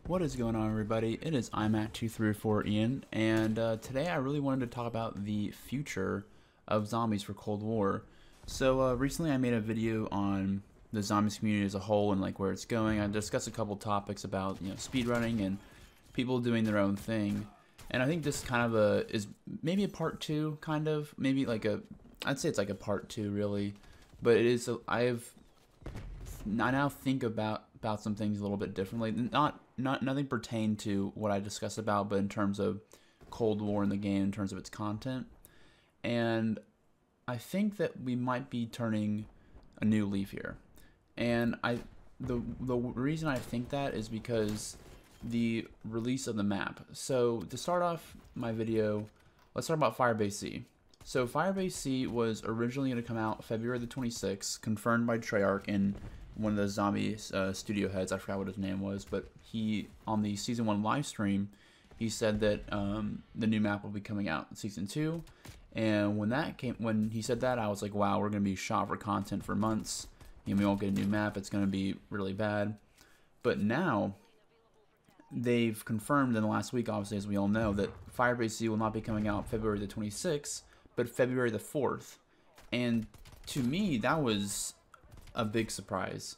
What is going on, everybody? It is IMAT2304 Ian, and today I really wanted to talk about the future of zombies for Cold War. So recently I made a video on the zombies community as a whole and like where it's going. I discussed a couple topics about speedrunning and people doing their own thing, and I think this kind of is maybe a part two, kind of maybe like I'd say it's like a part two really, but it is I now think about some things a little bit differently. Nothing pertain to what I discussed about, but in terms of Cold War in the game, in terms of its content. And I think that we might be turning a new leaf here. And the reason I think that is because the release of the map. So to start off my video, let's talk about Firebase C. So Firebase C was originally going to come out February the 26th, confirmed by Treyarch and one of the zombie studio heads. I forgot what his name was, but he, on the season 1 live stream, he said that the new map will be coming out in season 2. And when he said that, I was like, wow, we're gonna be shot for content for months. We won't get a new map. It's gonna be really bad. But now they've confirmed in the last week, obviously, as we all know, that Firebase C will not be coming out February the 26th, but February the 4th. And to me, that was a big surprise,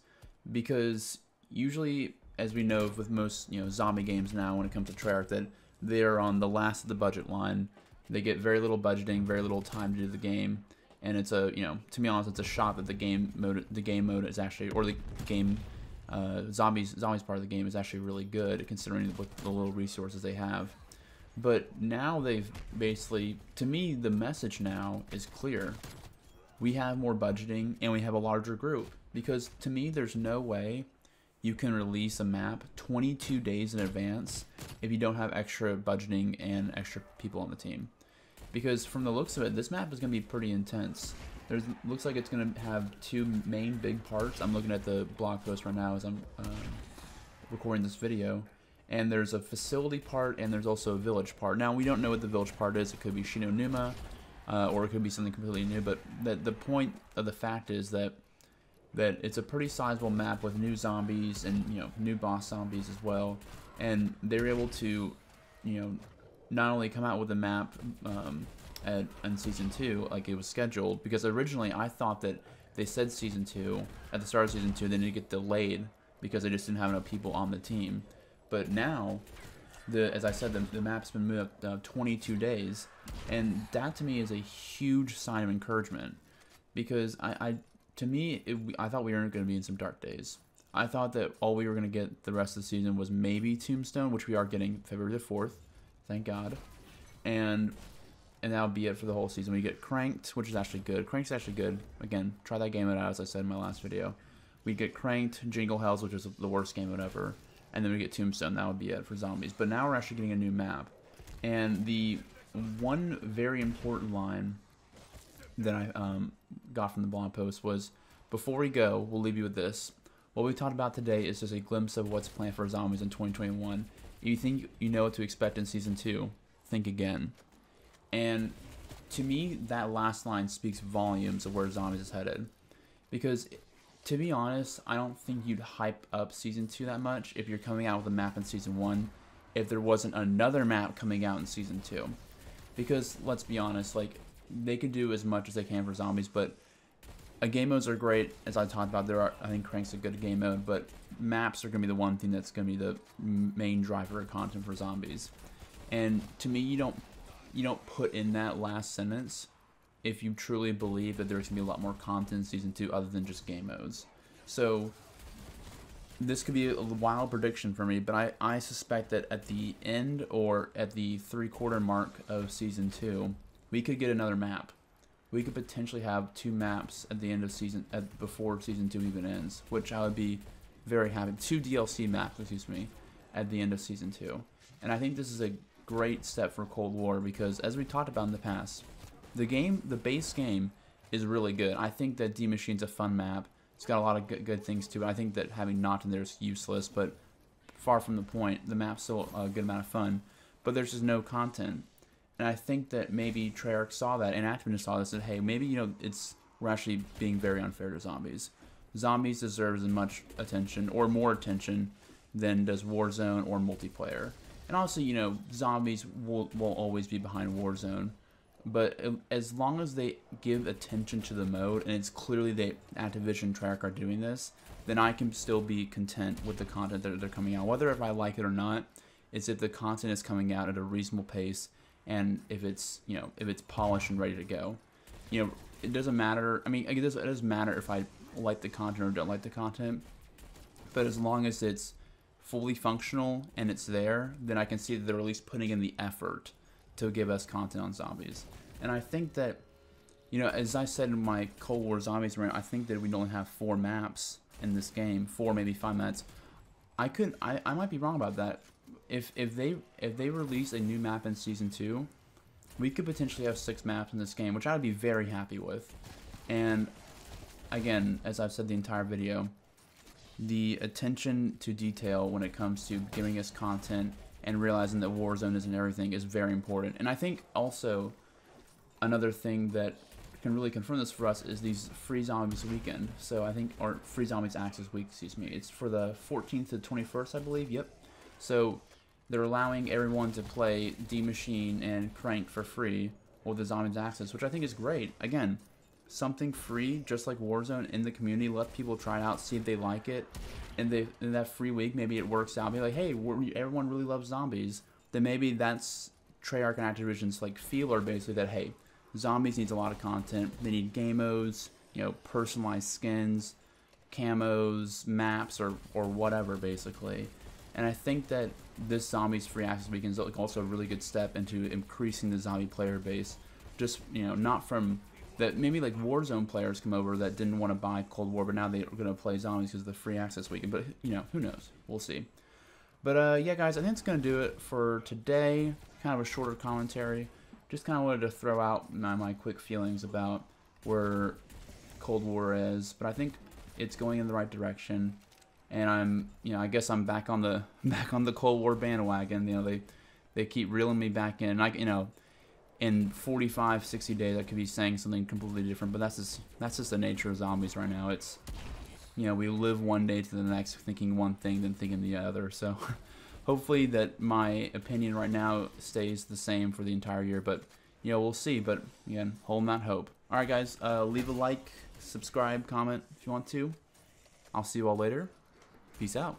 because usually, as we know with most zombie games now, when it comes to Treyarch, that they're on the last of the budget line. They get very little budgeting, very little time to do the game, and it's a to be honest, it's a shot that the game mode is actually, or the game zombies part of the game is actually really good considering what the little resources they have. But now they've basically, to me, the message now is clear. We have more budgeting and we have a larger group, because to me there's no way you can release a map 22 days in advance if you don't have extra budgeting and extra people on the team. Because from the looks of it, this map is going to be pretty intense. Looks like it's going to have two main big parts. I'm looking at the blog post right now as I'm recording this video, and there's a facility part and there's also a village part. Now we don't know what the village part is. It could be Shinonuma, or it could be something completely new, but the point of the fact is that it's a pretty sizable map with new zombies and new boss zombies as well, and they're able to not only come out with a map in season 2 like it was scheduled, because originally I thought that they said season 2 at the start of season 2, then it get delayed because they just didn't have enough people on the team. But now, as I said, the map's been moved up 22 days, and that to me is a huge sign of encouragement, because to me, I thought we were going to be in some dark days. I thought that all we were going to get the rest of the season was maybe Tombstone, which we are getting February the 4th, thank God, and that would be it for the whole season. We get Cranked, which is actually good. Cranked's actually good. Again, try that game out, as I said in my last video. We get Cranked, Jingle Hells, which is the worst game mode ever, and then we get Tombstone. That would be it for zombies. But now we're actually getting a new map, and the one very important line that I got from the blog post was, before we go, we'll leave you with this. What we talked about today is just a glimpse of what's planned for zombies in 2021. If you think you know what to expect in season 2, think again. And to me, that last line speaks volumes of where zombies is headed, because to be honest, I don't think you'd hype up season 2 that much if you're coming out with a map in season 1 if there wasn't another map coming out in season 2. Because let's be honest, like, they could do as much as they can for zombies, but game modes are great, as I talked about. I think Crank's a good game mode, but maps are going to be the one thing that's going to be the main driver of content for zombies. And to me, you don't put in that last sentence if you truly believe that there's going to be a lot more content in season 2 other than just game modes. So this could be a wild prediction for me, but I suspect that at the end, or at the 3/4 mark of season 2, we could get another map. We could potentially have 2 maps at the end of before season 2 even ends, which I would be very happy. 2 DLC maps, excuse me, at the end of season 2. And I think this is a great step for Cold War, because as we talked about in the past, the base game is really good. I think that D Machine's a fun map. It's got a lot of good things to it. I think that having Not in there is useless, but far from the point. The map's still a good amount of fun, but there's just no content. And I think that maybe Treyarch saw that, and Activision saw this, and said, hey, maybe we're actually being very unfair to zombies. Zombies deserve as much attention, or more attention, than does Warzone or multiplayer. And also, you know, zombies will always be behind Warzone. But as long as they give attention to the mode, and it's clearly the Activision Treyarch are doing this, then I can still be content with the content that they're coming out. Whether if I like it or not, it's if the content is coming out at a reasonable pace, and if it's, you know, if it's polished and ready to go. You know, it doesn't matter. I mean, it doesn't matter if I like the content or don't like the content. But as long as it's fully functional and it's there, then I can see that they're at least putting in the effort to give us content on zombies. And I think that, you know, as I said in my Cold War Zombies rant, I think that we only have 4 maps in this game, 4 maybe 5 maps. I might be wrong about that. If they release a new map in Season 2, we could potentially have 6 maps in this game, which I would be very happy with. And again, as I've said the entire video, the attention to detail when it comes to giving us content and realizing that Warzone isn't everything is very important. And I think also another thing that can really confirm this for us is these Free Zombies weekend. So I think, or Free Zombies Access week, excuse me. It's for the 14th to 21st, I believe. Yep. So they're allowing everyone to play D Machine and Crank for free with the Zombies Access, which I think is great. Again, something free, just like Warzone, in the community. Let people try it out, see if they like it. And in that free week, maybe it works out. Be like, hey, everyone really loves zombies. Then maybe that's Treyarch and Activision's like feeler, basically, that hey, zombies needs a lot of content. They need game modes, you know, personalized skins, camos, maps, or whatever, basically. And I think that this Zombies Free Access Weekend is also a really good step into increasing the zombie player base. Just, you know, not from that, maybe like Warzone players come over that didn't want to buy Cold War, but now they're going to play zombies because of the Free Access Weekend. But, you know, who knows? We'll see. But, yeah, guys, I think it's going to do it for today. Kind of a shorter commentary. Just kind of wanted to throw out my quick feelings about where Cold War is. But I think it's going in the right direction. And I'm, you know, I guess I'm back on the Cold War bandwagon. You know, they keep reeling me back in. You know, in 45, 60 days, I could be saying something completely different. But that's just the nature of zombies right now. It's, you know, we live one day to the next, thinking one thing, then thinking the other. So hopefully that my opinion right now stays the same for the entire year. But, you know, we'll see. But again, holding that hope. All right, guys, leave a like, subscribe, comment if you want to. I'll see you all later. Peace out.